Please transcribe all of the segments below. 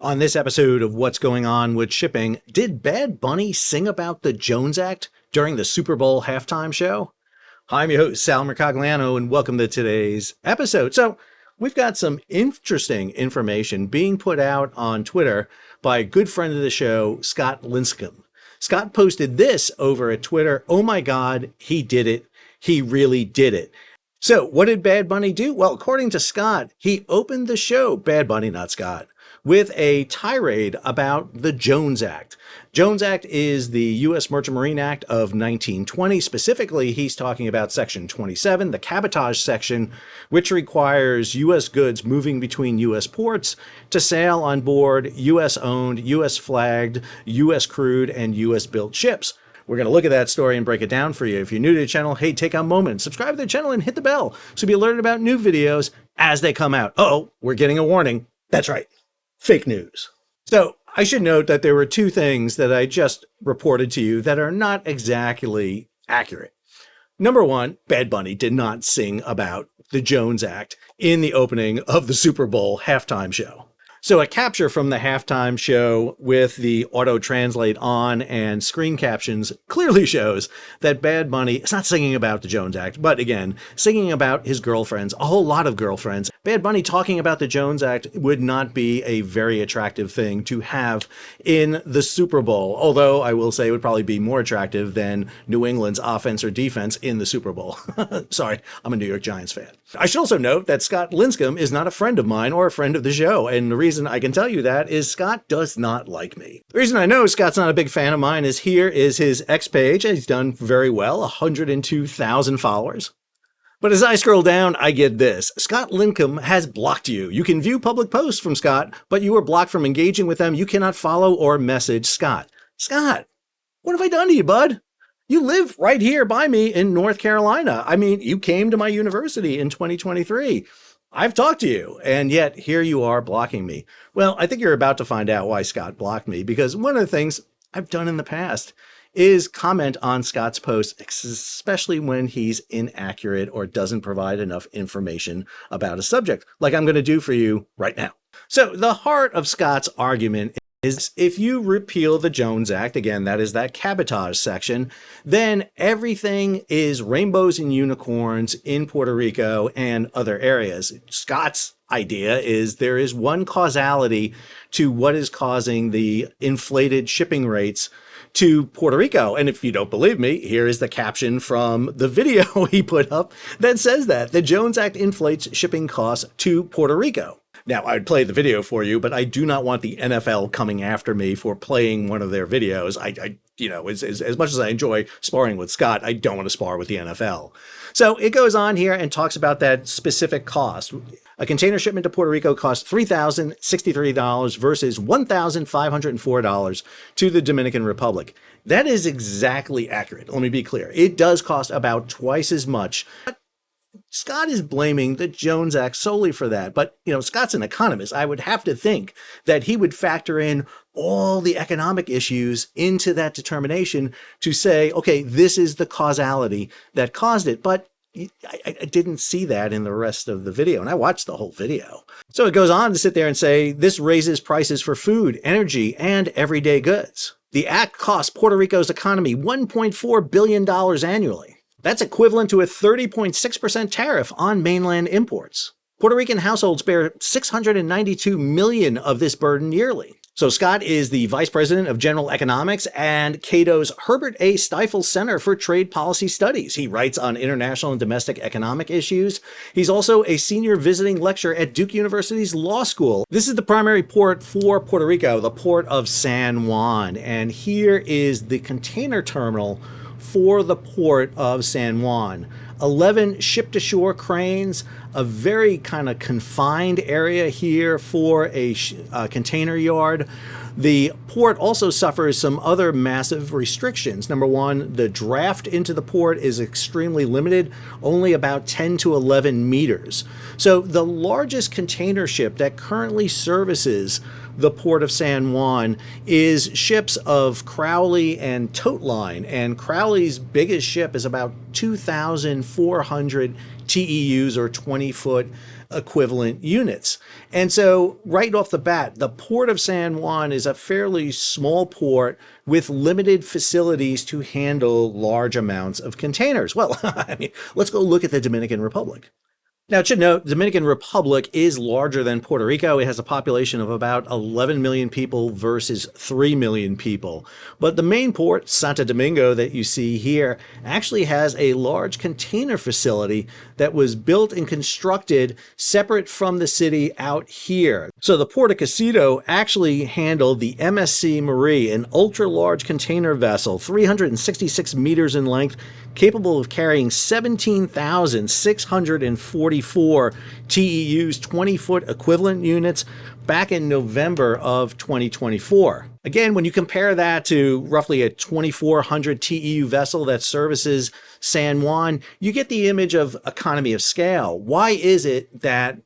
On this episode of What's Going On with Shipping, did Bad Bunny sing about the Jones Act during the Super Bowl halftime show? I'm your host, Sal Mercogliano, and welcome to today's episode. So, we've got some interesting information being put out on Twitter by a good friend of the show, Scott Lincicome. Scott posted this over at Twitter. Oh my God, he did it. He really did it. So, what did Bad Bunny do? Well, according to Scott, he opened the show, Bad Bunny, not Scott, with a tirade about the Jones Act. Jones Act is the U.S. Merchant Marine Act of 1920. Specifically, he's talking about Section 27, the cabotage section, which requires U.S. goods moving between U.S. ports to sail on board U.S.-owned, U.S.-flagged, U.S.-crewed, and U.S.-built ships. We're going to look at that story and break it down for you. If you're new to the channel, hey, take a moment, subscribe to the channel, and hit the bell so you'll be alerted about new videos as they come out. Uh-oh, we're getting a warning. That's right. Fake news. So I should note that there were two things that I just reported to you that are not exactly accurate. Number one, Bad Bunny did not sing about the Jones Act in the opening of the Super Bowl halftime show. So a capture from the halftime show with the auto translate on and screen captions clearly shows that Bad Bunny is not singing about the Jones Act, but again, singing about his girlfriends, a whole lot of girlfriends. Bad Bunny talking about the Jones Act would not be a very attractive thing to have in the Super Bowl, although I will say it would probably be more attractive than New England's offense or defense in the Super Bowl. Sorry, I'm a New York Giants fan. I should also note that Scott Lincicome is not a friend of mine or a friend of the show, and the reason I can tell you that is Scott does not like me. The reason I know Scott's not a big fan of mine is here is his X page. He's done very well, 102,000 followers. But as I scroll down, I get this. Scott Lincicome has blocked you. You can view public posts from Scott, but you are blocked from engaging with them. You cannot follow or message Scott. Scott, what have I done to you, bud? You live right here by me in North Carolina. I mean, you came to my university in 2023. I've talked to you, and yet here you are blocking me. Well, I think you're about to find out why Scott blocked me, because one of the things I've done in the past is comment on Scott's posts, especially when he's inaccurate or doesn't provide enough information about a subject, like I'm going to do for you right now. So the heart of Scott's argument is if you repeal the Jones Act, again, that is that cabotage section, then everything is rainbows and unicorns in Puerto Rico and other areas. Scott's idea is there is one causality to what is causing the inflated shipping rates to Puerto Rico. And if you don't believe me, here is the caption from the video he put up that says that the Jones Act inflates shipping costs to Puerto Rico. Now, I'd play the video for you, but I do not want the NFL coming after me for playing one of their videos. As much as I enjoy sparring with Scott, I don't want to spar with the NFL. So it goes on here and talks about that specific cost. A container shipment to Puerto Rico costs $3,063 versus $1,504 to the Dominican Republic. That is exactly accurate. Let me be clear. It does cost about twice as much. Scott is blaming the Jones Act solely for that. But, Scott's an economist. I would have to think that he would factor in all the economic issues into that determination to say, okay, this is the causality that caused it. But I didn't see that in the rest of the video, and I watched the whole video. So it goes on to sit there and say, this raises prices for food, energy, and everyday goods. The act costs Puerto Rico's economy $1.4 billion annually. That's equivalent to a 30.6% tariff on mainland imports. Puerto Rican households bear $692 million of this burden yearly. So Scott is the Vice President of General Economics and Cato's Herbert A. Stifel Center for Trade Policy Studies. He writes on international and domestic economic issues. He's also a senior visiting lecturer at Duke University's Law School. This is the primary port for Puerto Rico, the port of San Juan. And here is the container terminal for the port of San Juan. 11 ship-to-shore cranes, a very kind of confined area here for a container yard. The port also suffers some other massive restrictions. Number one, the draft into the port is extremely limited, only about 10 to 11 meters. So the largest container ship that currently services the port of San Juan is ships of Crowley and Tote Line. And Crowley's biggest ship is about 2,400 TEUs or 20-foot equivalent units. And so right off the bat, the port of San Juan is a fairly small port with limited facilities to handle large amounts of containers. Well, I mean, let's go look at the Dominican Republic. Now, it should note, the Dominican Republic is larger than Puerto Rico. It has a population of about 11 million people versus 3 million people. But the main port, Santo Domingo, that you see here, actually has a large container facility that was built and constructed separate from the city out here. So the Port of Casido actually handled the MSC Marie, an ultra-large container vessel, 366 meters in length, capable of carrying 17,644 TEUs, 20-foot equivalent units, back in November of 2024. Again, when you compare that to roughly a 2,400 TEU vessel that services San Juan, you get the image of economy of scale. Why is it that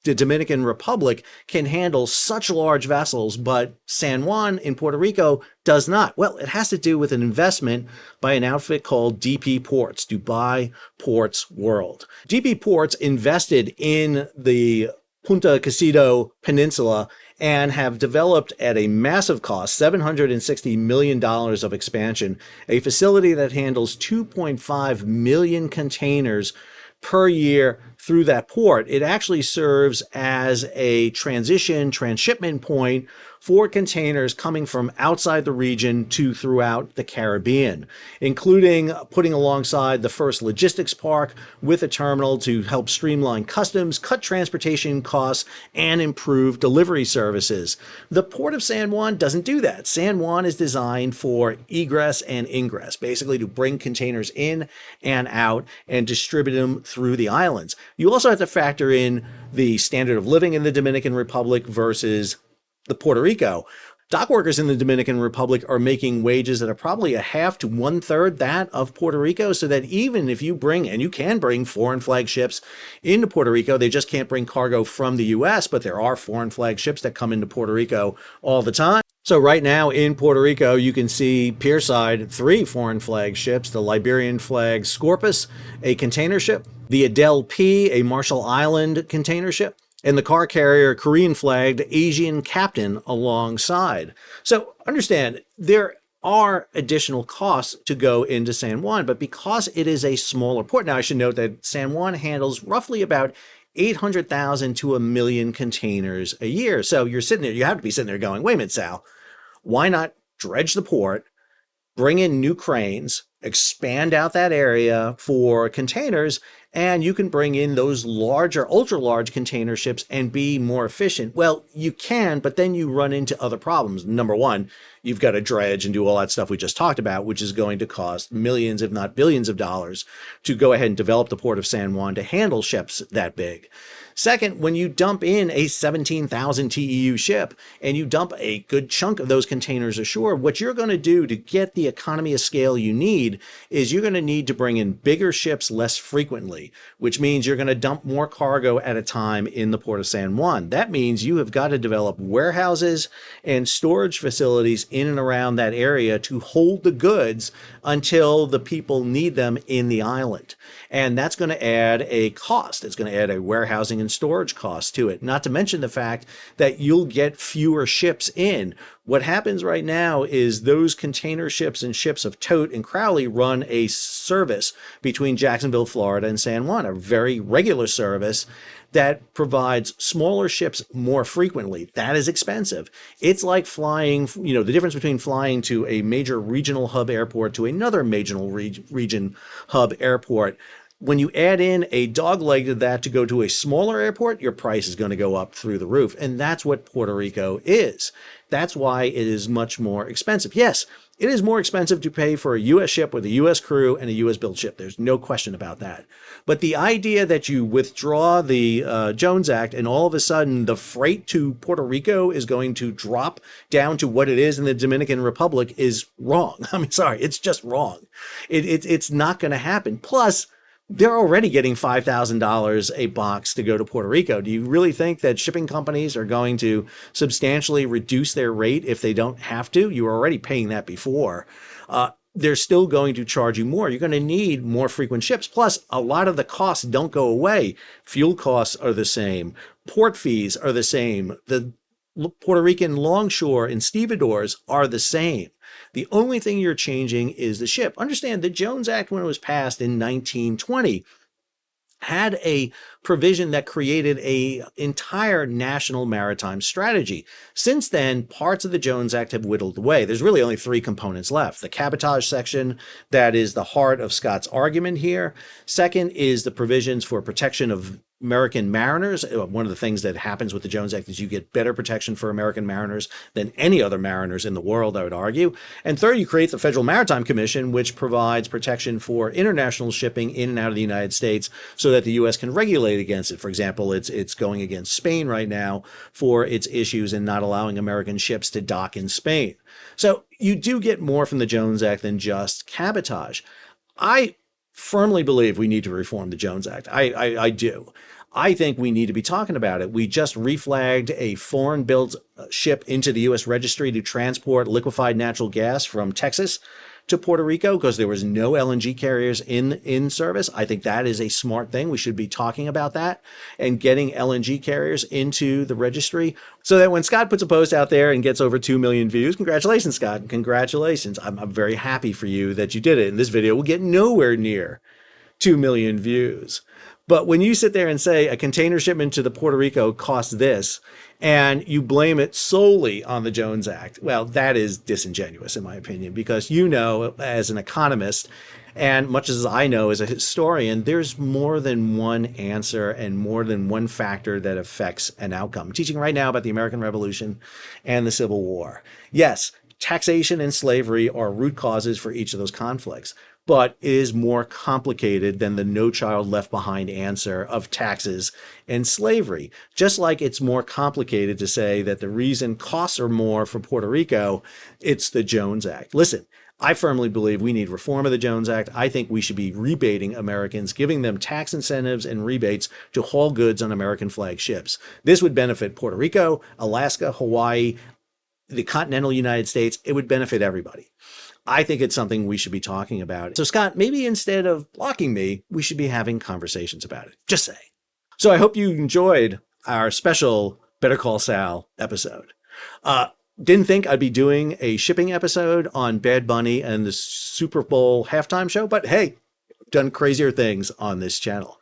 the Dominican Republic can handle such large vessels, but San Juan in Puerto Rico does not? Well, it has to do with an investment by an outfit called DP Ports, Dubai Ports World. DP Ports invested in the Punta Casido Peninsula and have developed at a massive cost, $760 million of expansion, a facility that handles 2.5 million containers per year through that port. It actually serves as a transshipment point for containers coming from outside the region to throughout the Caribbean, including putting alongside the first logistics park with a terminal to help streamline customs, cut transportation costs, and improve delivery services. The Port of San Juan doesn't do that. San Juan is designed for egress and ingress, basically to bring containers in and out and distribute them through the islands. You also have to factor in the standard of living in the Dominican Republic versus the Puerto Rico. Dock workers in the Dominican Republic are making wages that are probably a half to 1/3 that of Puerto Rico, so that even if you bring, and you can bring foreign flag ships into Puerto Rico, they just can't bring cargo from the US, but there are foreign flag ships that come into Puerto Rico all the time. So right now in Puerto Rico, you can see pierside 3 foreign flag ships, the Liberian flag Scorpus, a container ship, the Adele P, a Marshall Island container ship, and the car carrier Korean flagged Asian Captain alongside. So understand, there are additional costs to go into San Juan, but because it is a smaller port, now I should note that San Juan handles roughly about 800,000 to 1 million containers a year. So you're sitting there, you have to be sitting there going, wait a minute, Sal, why not dredge the port, bring in new cranes, expand out that area for containers, and you can bring in those larger, ultra-large container ships and be more efficient? Well, you can, but then you run into other problems. Number one, you've got to dredge and do all that stuff we just talked about, which is going to cost millions, if not billions of dollars to go ahead and develop the Port of San Juan to handle ships that big. Second, when you dump in a 17,000 TEU ship and you dump a good chunk of those containers ashore, what you're going to do to get the economy of scale you need is you're going to need to bring in bigger ships less frequently, which means you're going to dump more cargo at a time in the Port of San Juan. That means you have got to develop warehouses and storage facilities in and around that area to hold the goods until the people need them in the island. And that's going to add a cost. It's going to add a warehousing and storage cost to it, not to mention the fact that you'll get fewer ships in. What happens right now is those container ships and ships of Tote and Crowley run a service between Jacksonville, Florida and San Juan, a very regular service that provides smaller ships more frequently. That is expensive. It's like flying, the difference between flying to a major regional hub airport to another major region hub airport. When you add in a dog leg to that to go to a smaller airport, your price is going to go up through the roof. And that's what Puerto Rico is. That's why it is much more expensive. Yes, it is more expensive to pay for a U.S. ship with a U.S. crew and a U.S. built ship. There's no question about that. But the idea that you withdraw the Jones Act and all of a sudden the freight to Puerto Rico is going to drop down to what it is in the Dominican Republic is wrong. I mean, sorry, it's just wrong. It's not going to happen. Plus, they're already getting $5,000 a box to go to Puerto Rico. Do you really think that shipping companies are going to substantially reduce their rate if they don't have to? You were already paying that before. they're still going to charge you more. You're going to need more frequent ships. Plus, a lot of the costs don't go away. Fuel costs are the same. Port fees are the same. The Puerto Rican longshore and stevedores are the same. The only thing you're changing is the ship. Understand the Jones Act, when it was passed in 1920, had a provision that created an entire national maritime strategy. Since then, parts of the Jones Act have whittled away. There's really only three components left. The cabotage section, that is the heart of Scott's argument here. Second is the provisions for protection of American mariners. One of the things that happens with the Jones Act is you get better protection for American mariners than any other mariners in the world, I would argue. And third, you create the Federal Maritime Commission, which provides protection for international shipping in and out of the United States so that the U.S. can regulate against it. For example, it's going against Spain right now for its issues in not allowing American ships to dock in Spain. So you do get more from the Jones Act than just cabotage. I firmly believe we need to reform the Jones Act. I do. I think we need to be talking about it. We just reflagged a foreign-built ship into the U.S. registry to transport liquefied natural gas from Texas to Puerto Rico because there was no LNG carriers in service. I think that is a smart thing. We should be talking about that and getting LNG carriers into the registry so that when Scott puts a post out there and gets over 2 million views, congratulations, Scott. Congratulations. I'm very happy for you that you did it. And this video will get nowhere near 2 million views. But when you sit there and say a container shipment to the Puerto Rico costs this, and you blame it solely on the Jones Act, well, that is disingenuous, in my opinion, because you know, as an economist, and much as I know as a historian, there's more than one answer and more than one factor that affects an outcome. I'm teaching right now about the American Revolution and the Civil War. Yes, taxation and slavery are root causes for each of those conflicts, but it is more complicated than the No Child Left Behind answer of taxes and slavery. Just like it's more complicated to say that the reason costs are more for Puerto Rico, it's the Jones Act. Listen, I firmly believe we need reform of the Jones Act. I think we should be rebating Americans, giving them tax incentives and rebates to haul goods on American flag ships. This would benefit Puerto Rico, Alaska, Hawaii, the continental United States. It would benefit everybody. I think it's something we should be talking about. So Scott, maybe instead of blocking me, we should be having conversations about it. Just saying. So I hope you enjoyed our special Better Call Sal episode. Didn't think I'd be doing a shipping episode on Bad Bunny and the Super Bowl halftime show, but hey, done crazier things on this channel.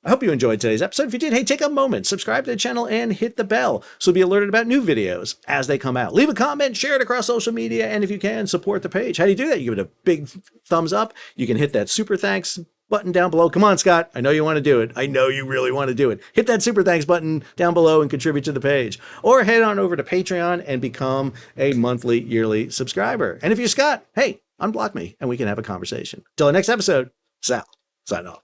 I hope you enjoyed today's episode. If you did, hey, take a moment, subscribe to the channel and hit the bell so you'll be alerted about new videos as they come out. Leave a comment, share it across social media, and if you can, support the page. How do you do that? You give it a big thumbs up. You can hit that super thanks button down below. Come on, Scott. I know you want to do it. I know you really want to do it. Hit that super thanks button down below and contribute to the page. Or head on over to Patreon and become a monthly, yearly subscriber. And if you're Scott, hey, unblock me and we can have a conversation. Till the next episode, Sal, sign off.